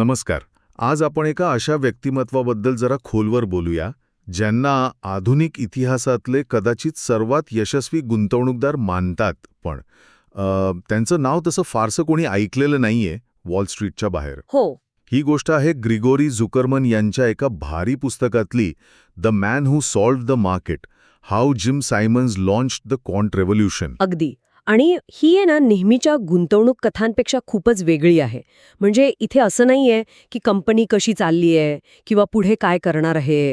नमस्कार. आज आपण एका अशा व्यक्तिमत्वाबद्दल जरा खोलवर बोलूया, ज्यांना आधुनिक इतिहासातले कदाचित सर्वात यशस्वी गुंतवणूकदार मानतात. पण त्यांचं नाव तसं फारसं कोणी ऐकलेलं नाहीये वॉल स्ट्रीटच्या बाहेर. हो. ही गोष्ट आहे ग्रिगोरी झुकरमन यांच्या एका भारी पुस्तकातली, the man who solved the market, how gym Simmons launched the quant revolution. अगदी. आणि ही आहे ना नेहमीच्या गुंतवणूक कथांपेक्षा खूपच वेगळी आहे. म्हणजे इथे असं नाहीये की कंपनी कशी चालली आहे किंवा पुढे काय करणार आहे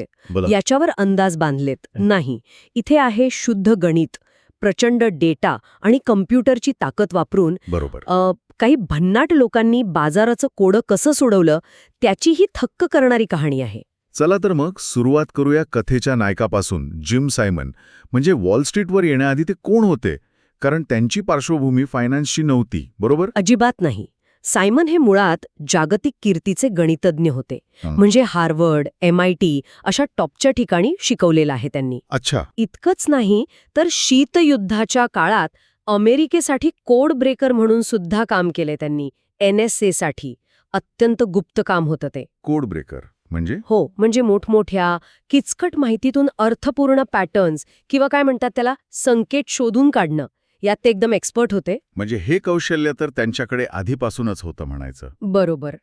याच्यावर अंदाज बांधलेत. नाही, इथे आहे शुद्ध गणित, प्रचंड डेटा आणि कम्प्युटरची ताकद वापरून बरोबर काही भन्नाट लोकांनी बाजाराचं कोडं कसं सोडवलं त्याची ही थक्क करणारी कहाणी आहे. चला तर मग सुरुवात करूया कथेच्या नायकापासून. जिम सायमन म्हणजे वॉल स्ट्रीटवर येण्याआधी ते कोण होते? कारण त्यांची पार्श्वभूमी फायनान्सची नव्हती, बरोबर? अजिबात नाही. सायमन हे मुळात जागतिक कीर्तीचे गणितज्ञ होते. म्हणजे हार्वर्ड, MIT अशा टॉपच्या ठिकाणी शिकवलेलं आहे त्यांनी. अच्छा. इतकंच नाही तर शीतयुद्धाच्या काळात अमेरिकेसाठी कोड ब्रेकर म्हणून सुद्धा काम केले त्यांनी. NSA साठी अत्यंत गुप्त काम होतं ते. कोड ब्रेकर म्हणजे? हो, म्हणजे मोठमोठ्या किचकट माहितीतून अर्थपूर्ण पॅटर्न्स किंवा काय म्हणतात त्याला संकेत शोधून काढणं यात ते एकदम एक्सपर्ट होते. म्हणजे हे कौशल्य तर त्यांच्याकडे आधीपासूनच होतं म्हणायचं. बरोबर.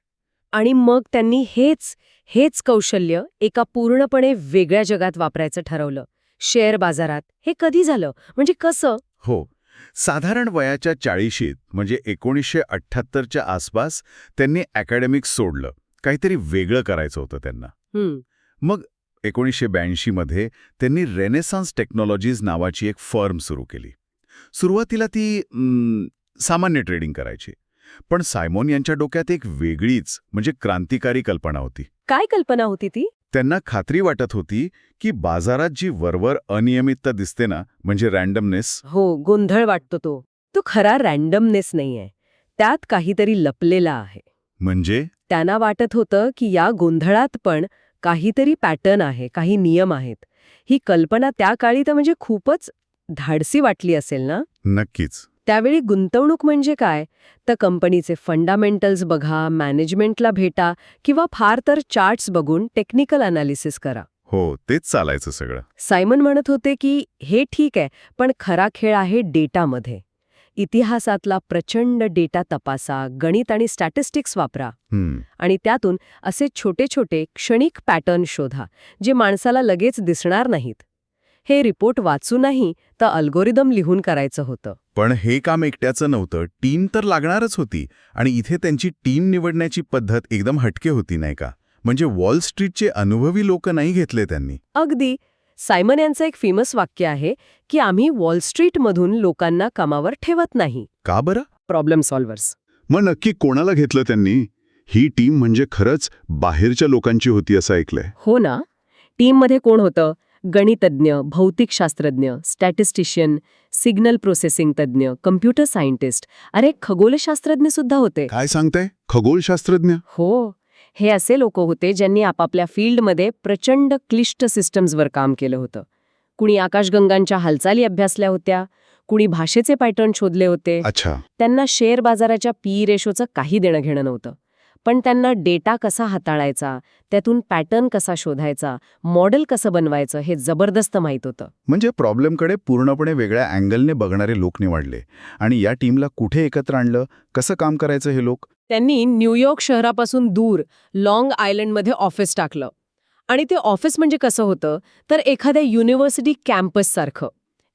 आणि मग त्यांनी हेच कौशल्य एका पूर्णपणे वेगळ्या जगात वापरायचं ठरवलं. शेअर बाजारात. हे कधी झालं? म्हणजे कसं? हो, साधारण वयाच्या 40शीत म्हणजे 1978च्या आसपास त्यांनी अकॅडमिक्स सोडलं. काहीतरी वेगळं करायचं होतं त्यांना. मग 1982मध्ये त्यांनी रेनेसान्स टेक्नॉलॉजीज नावाची एक फर्म सुरू केली. सुरुवातीला ती सामान्य ट्रेडिंग करायची. पण सायमन यांच्या डोक्यात एक वेगळीच म्हणजे क्रांतिकारी कल्पना होती. काय कल्पना होती ती? त्यांना खात्री वाटत होती की बाजारात जी वरवर अनियमितता दिसते ना, म्हणजे रँडमनेस. हो, गोंधळ वाटतो तो खरा रँडमनेस नाहीये. त्यात काहीतरी लपलेला आहे. म्हणजे त्यांना वाटत होतं की या गोंधळात पण काहीतरी पॅटर्न आहे, काही नियम आहेत. ही कल्पना त्या काळी तर म्हणजे खूपच धाडसी वाटली असेल ना? नक्कीच. त्यावेळी गुंतवणूक म्हणजे काय? तर कंपनीचे फंडामेंटल्स बघा, मॅनेजमेंटला भेटा किंवा फार तर चार्ट्स बघून टेक्निकल अनालिसिस करा. हो, तेच चालायचं सगळं. सायमन म्हणत होते की हे ठीक आहे, पण खरा खेळ आहे डेटामध्ये. इतिहासातला प्रचंड डेटा तपासा, गणित आणि स्टॅटिस्टिक्स वापरा आणि त्यातून असे छोटे छोटे क्षणिक पॅटर्न शोधा जे माणसाला लगेच दिसणार नाहीत. हे रिपोर्ट वाचूनही तर अल्गोरिदम लिहून करायचं होतं. पण हे काम एकट्याचं नव्हतं, टीम तर लागणारच होती. आणि इथे त्यांची टीम निवडण्याची पद्धत एकदम हटके होती, नाही का? म्हणजे वॉल स्ट्रीटचे अनुभवी लोक नाही घेतले त्यांनी. अगदी. सायमन यांचं एक फेमस वाक्य आहे की आम्ही वॉल स्ट्रीटमधून लोकांना कामावर ठेवत नाही. का बरं? Problem solvers. मग नक्की कोणाला घेतलं त्यांनी? ही टीम म्हणजे खरंच बाहेरच्या लोकांची होती असं ऐकलंय. हो ना. टीममध्ये कोण होतं? गणितज्ञ, भौतिकशास्त्रज्ञ, स्टॅटिस्टिशियन, सिग्नल प्रोसेसिंग तज्ज्ञ, कम्प्युटर सायंटिस्ट, अरे खगोलशास्त्रज्ञ सुद्धा होते. काय सांगताय? खगोलशास्त्रज्ञ? हो. हे असे लोक होते ज्यांनी आपापल्या फील्डमध्ये प्रचंड क्लिष्ट सिस्टम्सवर काम केलं होतं. कुणी आकाशगंगांच्या हालचाली अभ्यासल्या होत्या, कुणी भाषेचे पॅटर्न शोधले होते. अच्छा. त्यांना शेअर बाजाराच्या PE रेशोचं काही देणं घेणं नव्हतं. पण त्यांना डेटा कसा हाताळायचा, त्यातून पॅटर्न कसा शोधायचा, मॉडेल कसं बनवायचं हे जबरदस्त माहीत होतं. म्हणजे प्रॉब्लेमकडे पूर्णपणे वेगळ्या अँगलने बघणारे लोक निवडले. आणि या टीमला कुठे एकत्र आणलं? कसं काम करायचं हे लोक? त्यांनी न्यूयॉर्क शहरापासून दूर लाँग आयलंडमध्ये ऑफिस टाकलं. आणि ते ऑफिस म्हणजे कसं होतं तर एखाद्या युनिव्हर्सिटी कॅम्पससारखं,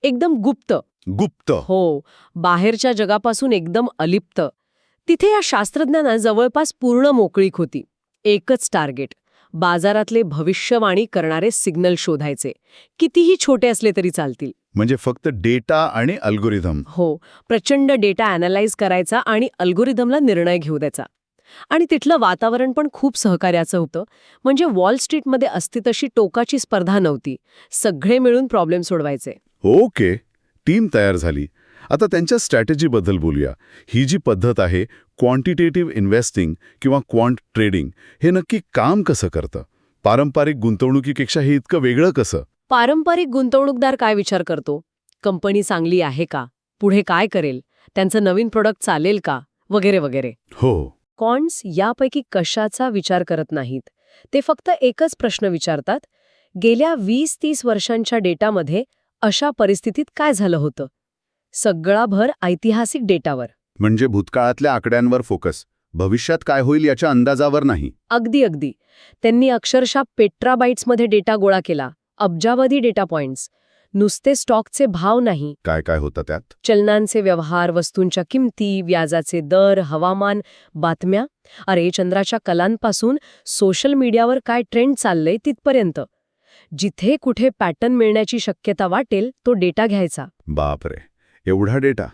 एकदम गुप्त. गुप्त? हो, बाहेरच्या जगापासून एकदम अलिप्त. तिथे या शास्त्रज्ञांना जवळपास पूर्ण मोकळीक होती. एकच टार्गेट, बाजारातले भविष्यवाणी करणारे सिग्नल शोधायचे, कितीही छोटे असले तरी चालतील. म्हणजे फक्त डेटा आणि अल्गोरिदम? हो, प्रचंड डेटा अॅनालाइज करायचा आणि अल्गोरिदमला निर्णय घेऊ द्यायचा. आणि तिथलं वातावरण पण खूप सहकार्याचं होतं. म्हणजे वॉल स्ट्रीटमध्ये असती तशी टोकाची स्पर्धा नव्हती. सगळे मिळून प्रॉब्लेम सोडवायचे. ओके, टीम तयार झाली. आता त्यांच्या स्ट्रॅटेजीबद्दल बोलूया. ही जी पद्धत आहे क्वांटिटेटिव्ह इन्व्हेस्टिंग किंवा क्वांट ट्रेडिंग, हे नक्की काम कसं करतं? पारंपरिक गुंतवणुकीपेक्षा हे इतकं वेगळं कसं? पारंपरिक गुंतवणूकदार काय विचार करतो? कंपनी चांगली आहे का? पुढे काय करेल? त्यांचं नवीन प्रोडक्ट चालेल का? वगैरे वगैरे. हो. कॉन्ट्स यापैकी कशाचा विचार करत नाहीत. ते फक्त एकच प्रश्न विचारतात, गेल्या 20-30 वर्षांच्या डेटामध्ये अशा परिस्थितीत काय झालं होतं? सगळा भर ऐतिहासिक डेटावर. म्हणजे भूतकाळातल्या आकड्यांवर फोकस, भविष्यात काय होईल याच्या अंदाजावर नाही. अगदी. त्यांनी अक्षरशः पेट्राबाईट्समध्ये डेटा गोळा केला, अब्जावधी डेटा पॉइंट्स. नुसते स्टॉकचे भाव नाही, काय काय होतं त्यात? चलनांचे व्यवहार, वस्तूंच्या किमती, व्याजाचे दर, हवामान, बातम्या. अरे, चंद्राच्या कलांपासून सोशल मीडियावर काय ट्रेंड चाललंय तिथपर्यंत. जिथे कुठे पॅटर्न मिळण्याची शक्यता वाटेल तो डेटा घ्यायचा. बापरे, एवढा डेटा.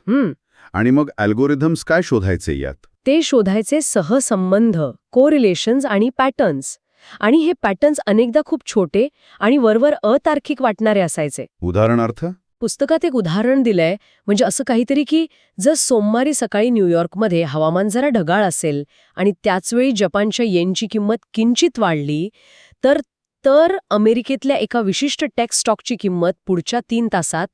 आणि मग अल्गोरिथम्स काय शोधायचे यात? ते शोधायचे सहसंबंध, कोरिलेशन्स आणि पॅटर्न्स. आणि हे पॅटर्न्स अनेकदा खूप छोटे आणि वरवर अतार्किक वाटणारे असायचे. उदाहरणार्थ? पुस्तकात एक उदाहरण दिलंय, म्हणजे असं काहीतरी की जर सोमवारी सकाळी न्यूयॉर्कमध्ये हवामान जरा ढगाळ असेल आणि त्याचवेळी जपानच्या येनची किंमत किंचित वाढली तर अमेरिकेतल्या एका विशिष्ट टेक स्टॉकची किंमत पुढच्या 3 तासात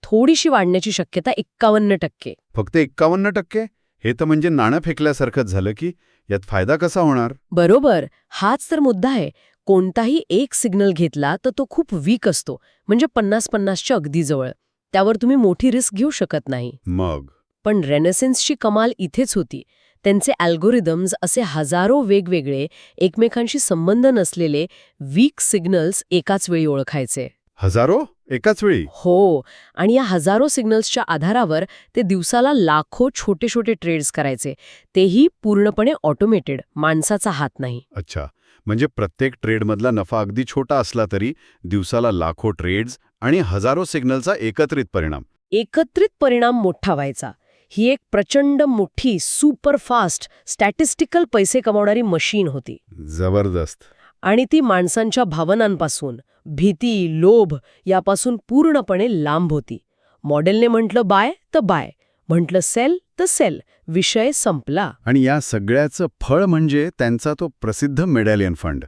थोडीशी वाढण्याची शक्यता 51%. फक्त 51%? हे तर म्हणजे नाणं फेकल्यासारखंच झालं की. यात फायदा कसा होणार? बरोबर, हाच तर मुद्दा आहे. कोणताही एक सिग्नल घेतला तर तो खूप वीक असतो, म्हणजे 50-50च्या अगदी जवळ. त्यावर तुम्ही मोठी रिस्क घेऊ शकत नाही. मग पण रेनेसेन्सची कमाल इथेच होती. त्यांचे अल्गोरिदम्स असे हजारो वेगवेगळे, एकमेकांशी संबंध नसलेले वीक सिग्नल्स एकाच वेळी ओळखायचे. हजारो? एकाच वेळी? हो, आणि या हजारो सिग्नल्सच्या आधारावर ते दिवसाला लाखो छोटे छोटे ट्रेड्स करायचे. तेही पूर्णपणे ऑटोमेटेड, माणसाचा हात नाही. अच्छा, म्हणजे प्रत्येक ट्रेडमधला नफा अगदी छोटा असला तरी दिवसाला लाखो ट्रेड्स आणि हजारो सिग्नलचा एकत्रित परिणाम मोठा व्हायचा. ही एक प्रचंड मोठी, सुपर फास्ट, स्टॅटिस्टिकल पैसे कमावणारी मशीन होती. जबरदस्त. आणि ती माणसांच्या भावनांपासून, भीती, लोभ यापासून पूर्णपणे लांब होती. मॉडेलने म्हटलं बाय तर बाय, म्हटलं सेल तर सेल, विषय संपला. आणि या सगळ्याचं फळ म्हणजे त्यांचा तो प्रसिद्ध मेडॅलियन फंड.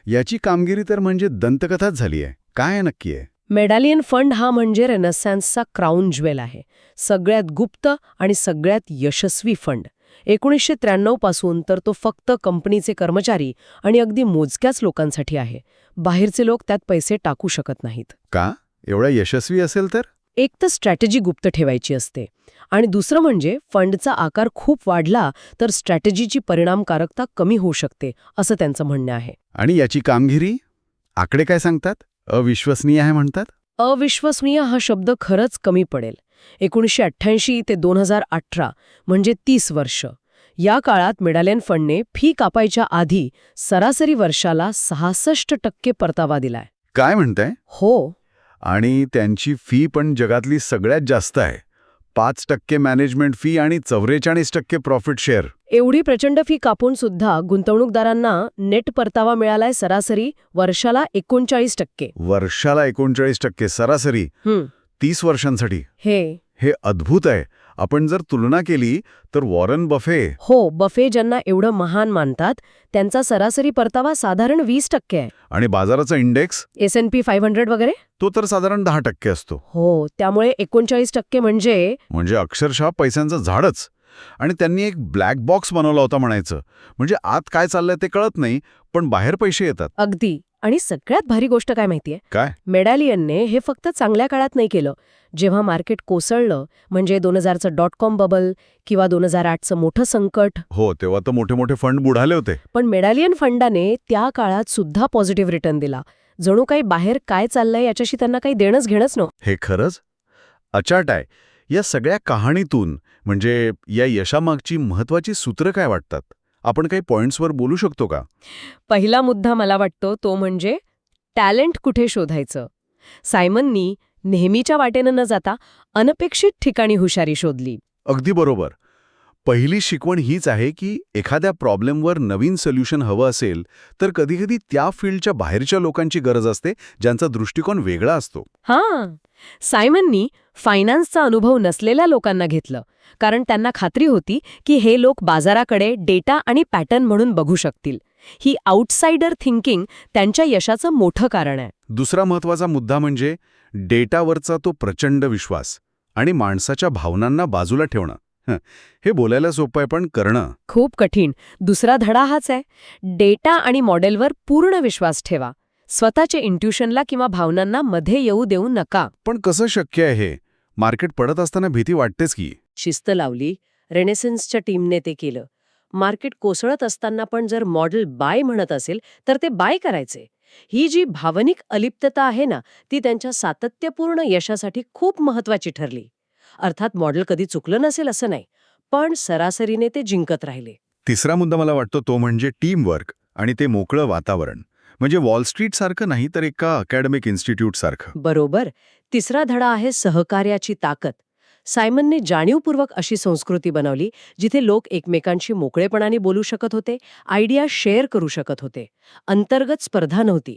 याची कामगिरी तर म्हणजे दंतकथाच झाली आहे. काय नक्की आहे? मेडॅलियन फंड हा म्हणजे रेनेसान्सचा क्राऊन ज्वेल आहे. सगळ्यात गुप्त आणि सगळ्यात यशस्वी फंड. 1993 पासून तर तो फक्त कंपनीचे कर्मचारी आणि अगदी मोजक्याच लोकांसाठी आहे. बाहेरचे लोक त्यात पैसे टाकू शकत नाहीत. का? एवढा यशस्वी असेल तर? एक तर स्ट्रॅटेजी गुप्त ठेवायची असते, आणि दुसरं म्हणजे फंडचा आकार खूप वाढला तर स्ट्रॅटेजीची परिणामकारकता कमी होऊ शकते, असं त्यांचं म्हणणं आहे. आणि याची कामगिरी? आकडे काय सांगतात? अविश्वसनीय आहे म्हणतात? अविश्वसनीय हा शब्द खरंच कमी पडेल. 1988 ते 2018 म्हणजे 30 वर्ष. या काळात मेडॅलियन फंडने फी कापायच्या आधी सरासरी वर्षाला 66% परतावा दिलाय. काय म्हणताय? हो. आणि त्यांची फी पण जगातली सगळ्यात जास्त आहे. 5% मॅनेजमेंट फी आणि 44% प्रॉफिट शेअर. एवढी प्रचंड फी कापून सुद्धा गुंतवणूकदारांना नेट परतावा मिळालाय सरासरी वर्षाला 39%. वर्षाला 39% सरासरी 30 वर्षांसाठी. हे अद्भुत आहे. आपण जर तुलना केली तर वॉरन बफे. हो, बफे ज्यांना एवढं महान मानतात, त्यांचा सरासरी परतावा साधारण 20% आहे. आणि बाजाराचा इंडेक्स S&P 500 वगैरे तो तर साधारण 10% असतो. हो, त्यामुळे 39% म्हणजे अक्षरशः पैशांचं झाडच. आणि त्यांनी एक ब्लॅक बॉक्स बनवला होता म्हणायचं. म्हणजे आत काय चाललंय ते कळत नाही, पण बाहेर पैसे येतात. अगदी. आणि सगळ्यात भारी गोष्ट काय माहितीये? काय? मेडॅलियनने हे फक्त चांगल्या काळात नाही केलं. जेव्हा मार्केट कोसळलं, म्हणजे 2000चं .com बबल किंवा 2008चं मोठं संकट. हो, तेव्हा तर मोठे मोठे फंड बुडाले होते. पण मेडॅलियन फंडाने त्या काळात सुद्धा पॉझिटिव्ह रिटर्न दिला. जणू काही बाहेर काय चाललंय याच्याशी त्यांना काही देणंच घेणंच नव्हतं. हे खरंच अचाट आहे. या सगळ्या कहाणीतून म्हणजे या यशामागची महत्वाची सूत्र काय वाटतात? आपण काही पॉइंट्सवर बोलू शकतो का? पहिला मुद्दा मला वाटतो तो म्हणजे टॅलेंट कुठे शोधायचं. सायमननी नेहमीच्या वाटेनं न जाता अनपेक्षित ठिकाणी हुशारी शोधली. अगदी बरोबर. पहिली शिकवण हीच आहे की एखाद्या प्रॉब्लेमवर नवीन सोल्युशन हवं असेल तर कधीकधी त्या फील्डच्या बाहेरच्या लोकांची गरज असते, ज्यांचा दृष्टिकोन वेगळा असतो. हां, सायमननी फायनान्सचा अनुभव नसलेल्या लोकांना घेतलं, कारण त्यांना खात्री होती की हे लोक बाजाराकडे डेटा आणि पॅटर्न म्हणून बघू शकतील. ही आउटसाइडर थिंकिंग त्यांच्या यशाचं मोठं कारण आहे. दुसरा महत्वाचा मुद्दा म्हणजे डेटावरचा तो प्रचंड विश्वास आणि माणसाच्या भावनांना बाजूला ठेवणं. हे बोलायला सोपं आहे, पण करणं. खूप कठीण. दुसरा धडा हाच आहे, डेटा आणि मॉडेलवर पूर्ण विश्वास ठेवा. स्वतःच्या इंट्युशनला किंवा भावनांना मध्ये येऊ देऊ नका. पण कसं शक्य आहे हे? मार्केट पडत असताना भीती वाटतेच की. शिस्त लावली. रेनेसन्सच्या टीमने ते केलं. मार्केट कोसळत असताना पण जर मॉडेल बाय म्हणत असेल तर ते बाय करायचे. ही जी भावनिक अलिप्तता आहे ना, ती त्यांच्या सातत्यपूर्ण यशासाठी खूप महत्वाची ठरली. अर्थात मॉडेल कधी चुकलं नसेल असं नाही, पण सरासरीने ते जिंकत राहिले. तिसरा मुद्दा मला वाटतो तो म्हणजे टीमवर्क आणि ते मोकळं वातावरण. म्हणजे वॉल स्ट्रीट सारखं नाही, तर एका अकॅडमिक इन्स्टिट्यूट सारखं. बरोबर. तिसरा धडा आहे सहकार्याची ताकद. सायमनने जाणीवपूर्वक अशी संस्कृती बनवली जिथे लोक एकमेकांशी मोकळेपणाने बोलू शकत होते, आयडिया शेअर करू शकत होते. अंतर्गत स्पर्धा नव्हती.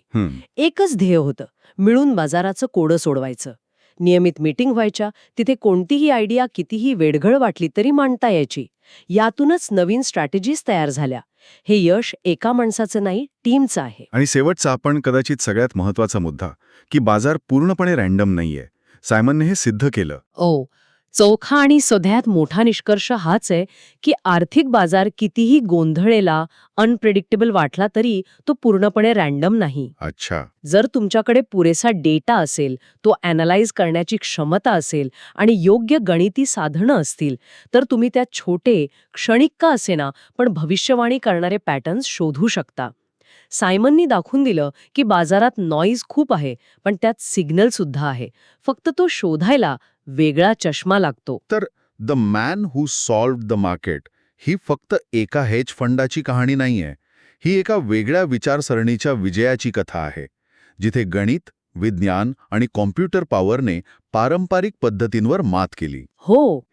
एकच ध्येय होतं, मिळून बाजाराचं कोडं सोडवायचं. नियमित मीटिंग व्हायच्या, तिथे कोणतीही आयडिया कितीही वेडघळ वाटली तरी मांडता यायची. यातूनच नवीन स्ट्रॅटेजीज तयार झाल्या. हे यश एका माणसाचं नाही, टीमचं आहे. आणि शेवटचा पण कदाचित सगळ्यात महत्वाचा मुद्दा, की बाजार पूर्णपणे रॅन्डम नाहीये. सायमनने हे सिद्ध केलं. चोखा आणि सगळ्यात मोठा निष्कर्ष हाच आहे की आर्थिक बाजार कितीही गोंधळेला, अनप्रेडिक्टेबल वाटला तरी तो पूर्णपणे रॅन्डम नाही. अच्छा. जर तुमच्याकडे पुरेसा डेटा असेल, तो ॲनालाइज करण्याची क्षमता असेल आणि योग्य गणिती साधनं असतील, तर तुम्ही त्यात छोटे, क्षणिक का असेना, पण भविष्यवाणी करणारे पॅटर्न्स शोधू शकता. सायमननी दाखवून दिलं की बाजारात नॉईज खूप आहे, पण त्यात सिग्नल सुद्धा आहे. फक्त तो शोधायला वेगळा चष्मा लागतो. तर the man who solved the market ही फक्त एका हेज फंडाची कहाणी नाहीये. ही एका वेगळ्या विचारसरणीच्या विजयाची कथा आहे, जिथे गणित, विज्ञान आणि कॉम्प्युटर पॉवरने पारंपरिक पद्धतींवर मात केली.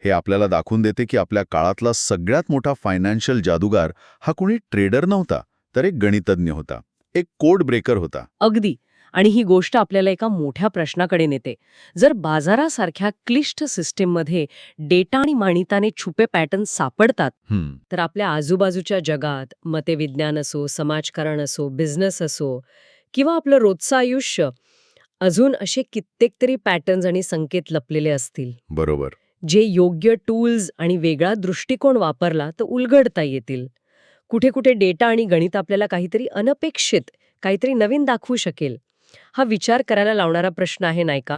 हे आपल्याला दाखवून देते की आपल्या काळातला सगळ्यात मोठा फायनान्शियल जादूगार हा कोणी ट्रेडर नव्हता, तर एक गणितज्ञ होता, एक कोड ब्रेकर होता. अगदी. आणि ही गोष्ट आपल्याला एका मोठ्या प्रश्नाकडे नेते. जर बाजारासारख्या क्लिष्ट सिस्टीममध्ये डेटा आणि माणिताने छुपे पॅटर्न सापडतात, तर आपल्या आजूबाजूच्या जगात, मते विज्ञान असो, समाजकारण असो, बिझनेस असो किंवा आपलं रोजचं आयुष्य, अजून असे कित्येक तरी पॅटर्न्स आणि संकेत लपलेले असतील. बरोबर. जे योग्य टूल्स आणि वेगळा दृष्टिकोन वापरला तर उलगडता येतील. कुठे कुठे डेटा आणि गणित आपल्याला काहीतरी अनपेक्षित, काहीतरी नवीन दाखवू शकेल. हा विचार करायला लावणारा प्रश्न आहे, नाही का?